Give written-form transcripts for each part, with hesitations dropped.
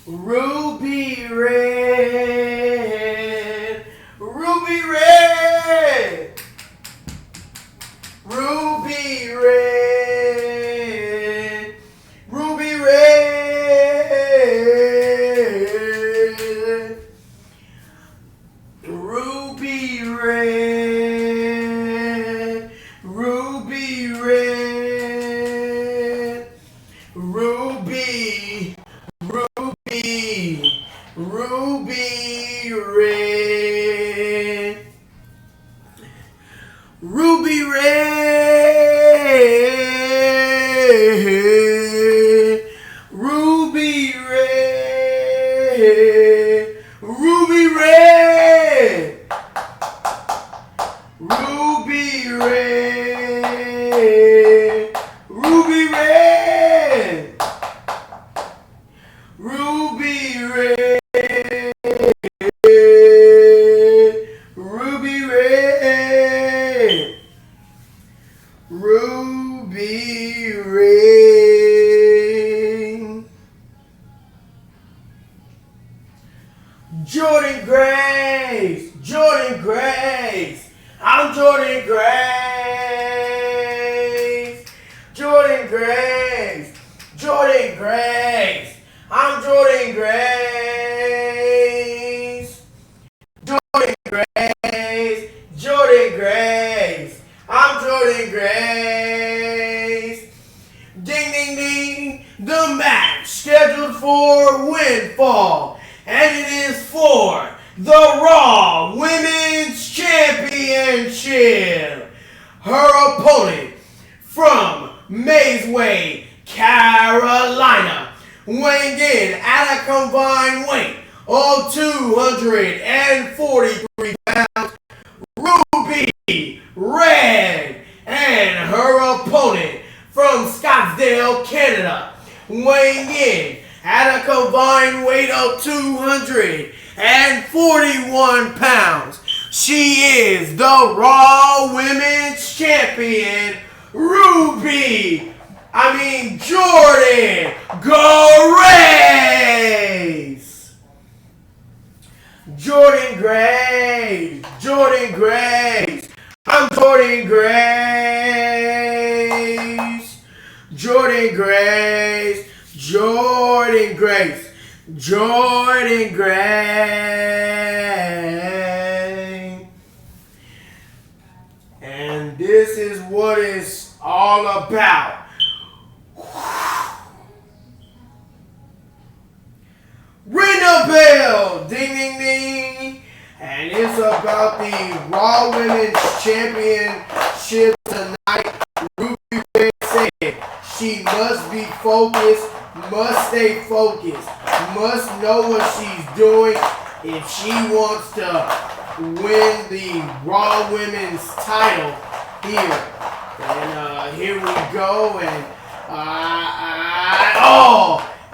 Ruby red, ruby red, ruby red, ruby red, ruby red, ruby red, ruby. Ruby red, ruby red, ruby red, ruby red, ruby red, ruby red, ruby red. Ruby red, ruby red. Jordan Grace, Jordan Grace. I'm Jordan Grace, Jordan Grace, Jordan Grace. I'm Jordan Grace, Jordan Grace, Jordan Grace. I'm Jordan Grace. Ding, ding, ding. The match scheduled for Windfall. And it is for the Raw Women's Championship. Her opponent from Mazeway, Carolina, weighing in at a combined weight of 243 pounds, Ruby Red, and her opponent from Scottsdale, Canada, weighing in at a combined weight of 241 pounds. She is the Raw Women's Champion, Jordan Grace. Jordan Grace, Jordan Grace. I'm Jordan Grace, Jordan Grace, Jordan Grace, Jordan Grace. And this is what it's all about. Ring the bell, ding, ding, ding. And it's about the Raw Women's Championship tonight. Ruby Red said she must be focused, must stay focused, must know what she's doing if she wants to win the Raw Women's title here. And here we go.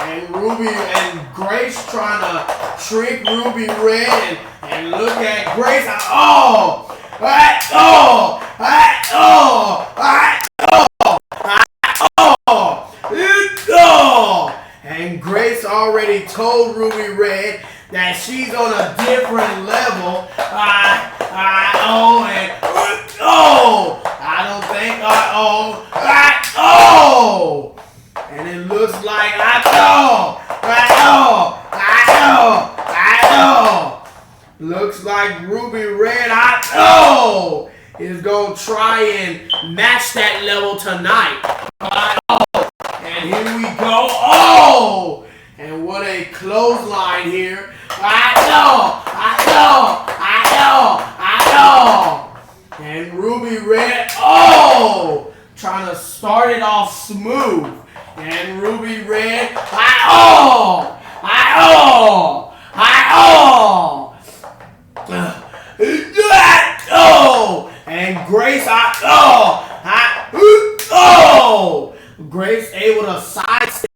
And Ruby and Grace trying to trick Ruby Red and look at Grace. And Grace already told Ruby Red that she's on a different level. And it looks like looks like Ruby Red is gonna try and match that level tonight. And here we go. And what a clothesline here. And Ruby Red, trying to start it off smooth. And Ruby Red, and Grace, Grace able to sidestep.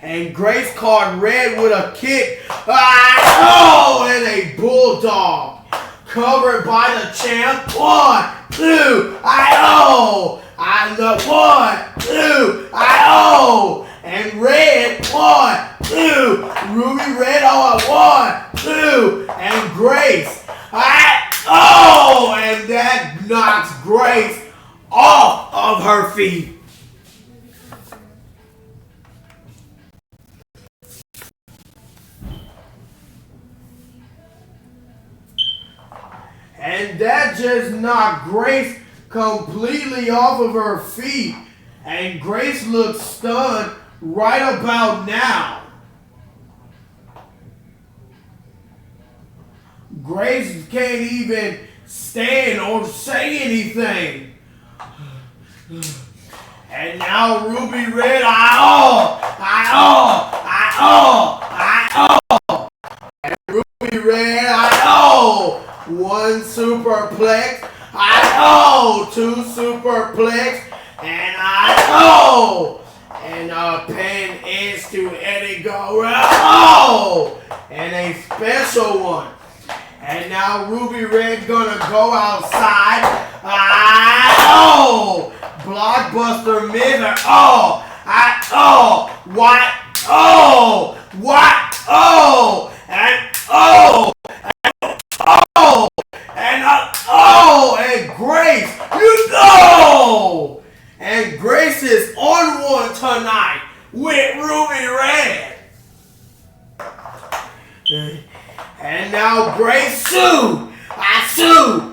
And Grace caught Red with a kick. And a bulldog. Covered by the champ. 1, 2, I love 1, 2, and Red, 1, off of her feet. And that just knocked Grace completely off of her feet. And Grace looks stunned right about now. Grace can't even stand or say anything. And now Ruby Red, and Ruby Red, one superplex, two superplex, and and a pin is to Eddie Guerrero, and a special one. And now Ruby Red gonna go outside. Blockbuster Miller. And Grace, and Grace is on one tonight with Ruby Red. And now Grace sue. I sue.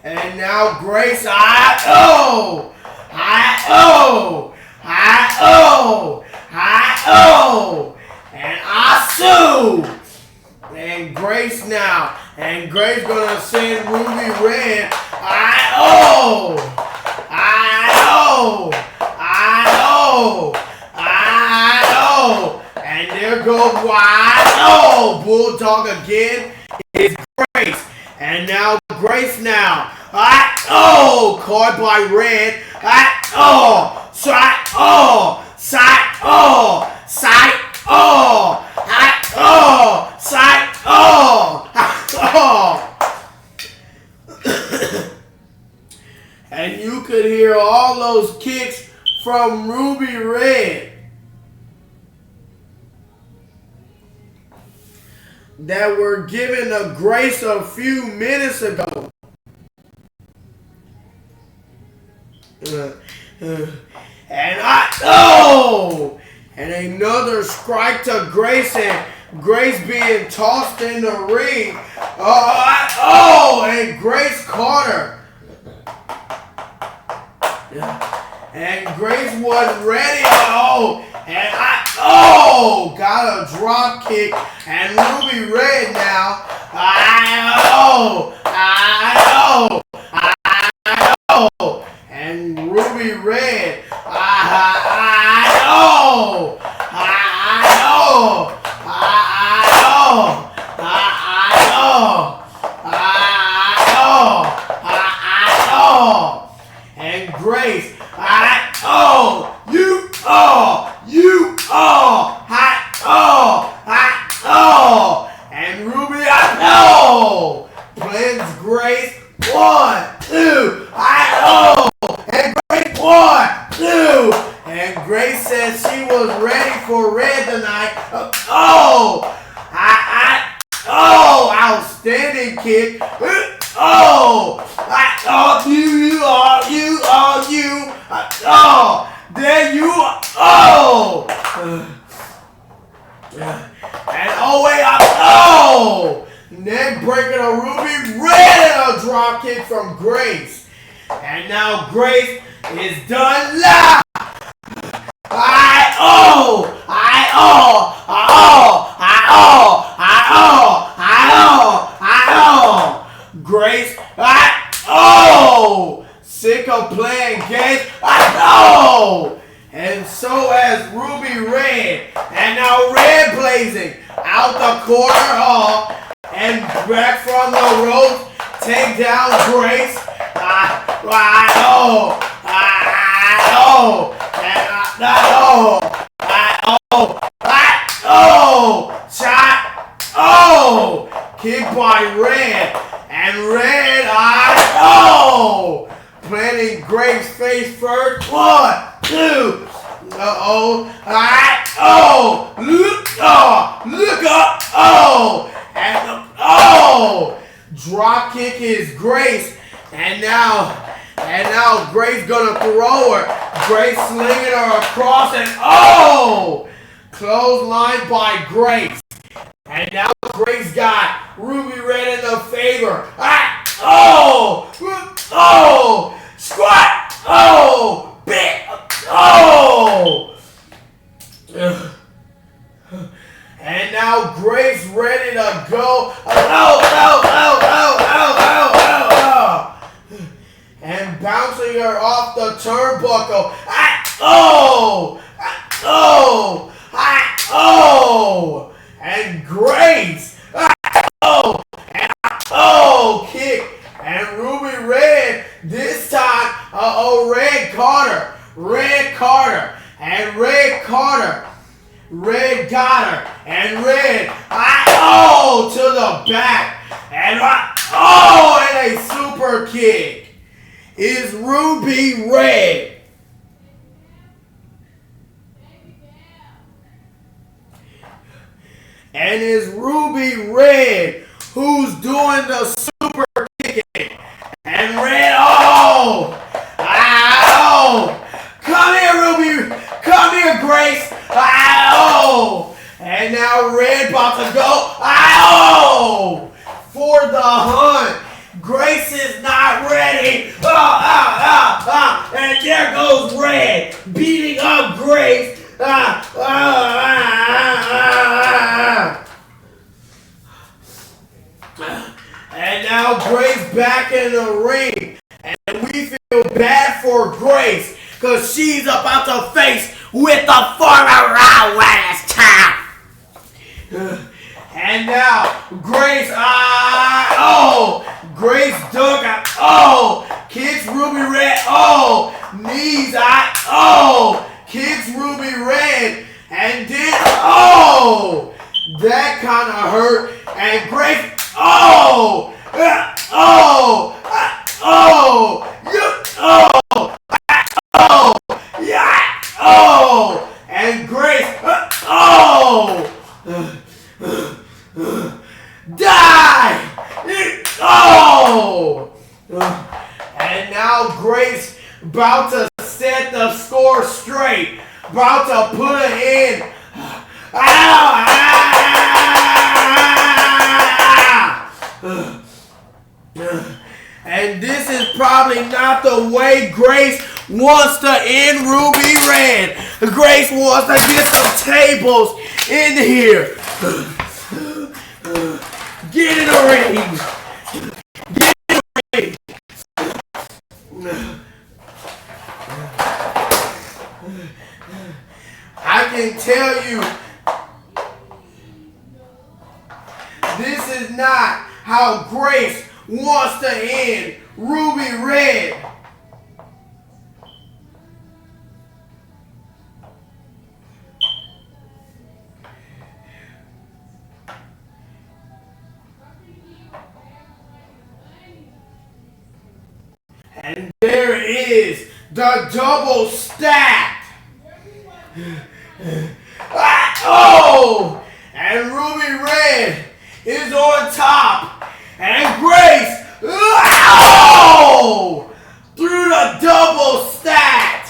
And now Grace, and I sue. And Grace now, and Grace gonna send Ruby Red. And there goes Bulldog again. It's Grace. And now Grace now. Caught by Red. And you could hear all those kicks from Ruby Red that were given to Grace a few minutes ago. And and another strike to Grace, and Grace being tossed in the ring. And Grace caught her. And Grace wasn't ready. And got a drop kick, and Ruby Red now. And Ruby Red, and Grace, and Ruby, blends Grace, 1, 2, and Grace, 1, 2, and Grace said she was ready for Red tonight. Outstanding kick. There you are. And neck breaking a Ruby Red, and a drop kick from Grace. And now Grace is done live. Grace, sick of playing games. And so has Ruby Red. And now Red blazing out the corner, and back from the ropes. Take down Grace. Shot. Kick by Red. And Red Grace first. 1, 2. Uh-oh. Alright. Oh. Look up. Look up. Oh. Drop kick is Grace. And now Grace gonna throw her. Grace slinging her across and clothesline by Grace. And now Grace got Ruby Red in the favor. Squat. Big. And now Grace ready to go. And bouncing her off the turnbuckle. And Grace. Kick. And Ruby Red this time. Red Carter. And Red Carter. Red got her. And Red. To the back. And and a super kick. Is Ruby Red. And it's Ruby Red who's doing the super kicking. And Red, come here, Ruby. Come here, Grace. And now Red about to go. For the hunt. Grace is not ready. And there goes Red beating up Grace. And now Grace back in the ring. And we feel bad for Grace because she's about to face with the former Raw Winners champ. And now Grace, Grace dug out, kicks Ruby Red, knees out, kicks Ruby Red, and then, that kind of hurt, and Grace, and Grace, die! And now Grace about to set the score straight, about to put it in. And this is probably not the way Grace wants to end Ruby Red. Grace wants to get some tables in here. Get in the ring. Get in the ring. I can tell you, this is not how Grace wants to end Ruby Red. And there is the double stack. And Ruby Red is on top. And Grace, through the double stack.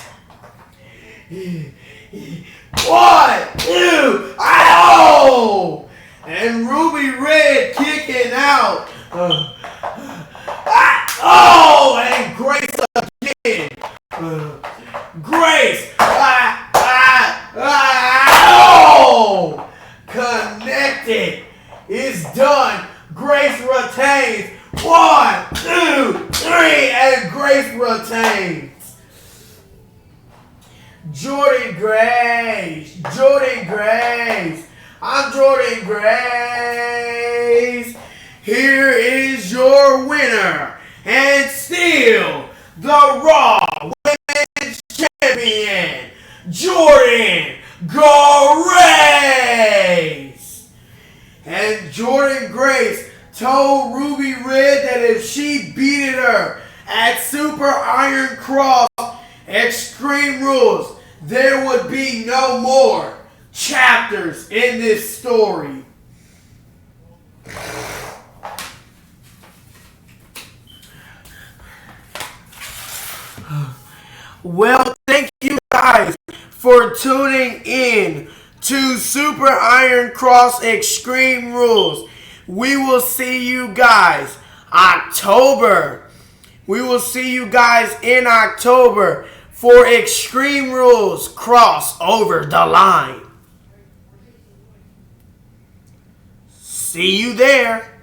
1, 2, and Ruby Red kicking out. And Grace again. Grace. Connected. It's done. Grace retains. 1, 2, 3, and Grace retains. Jordynne Grace. I'm Jordynne Grace. Here is your winner, and still the Raw Women's Champion, Jordynne Grace. And Jordynne Grace told Ruby Red that if she beated her at Super Iron Cross Extreme Rules. There would be no more chapters in this story. Well, thank you guys for tuning in to Super Iron Cross Extreme Rules. We will see you guys October. We will see you guys in October for Extreme Rules Cross Over the Line. See you there.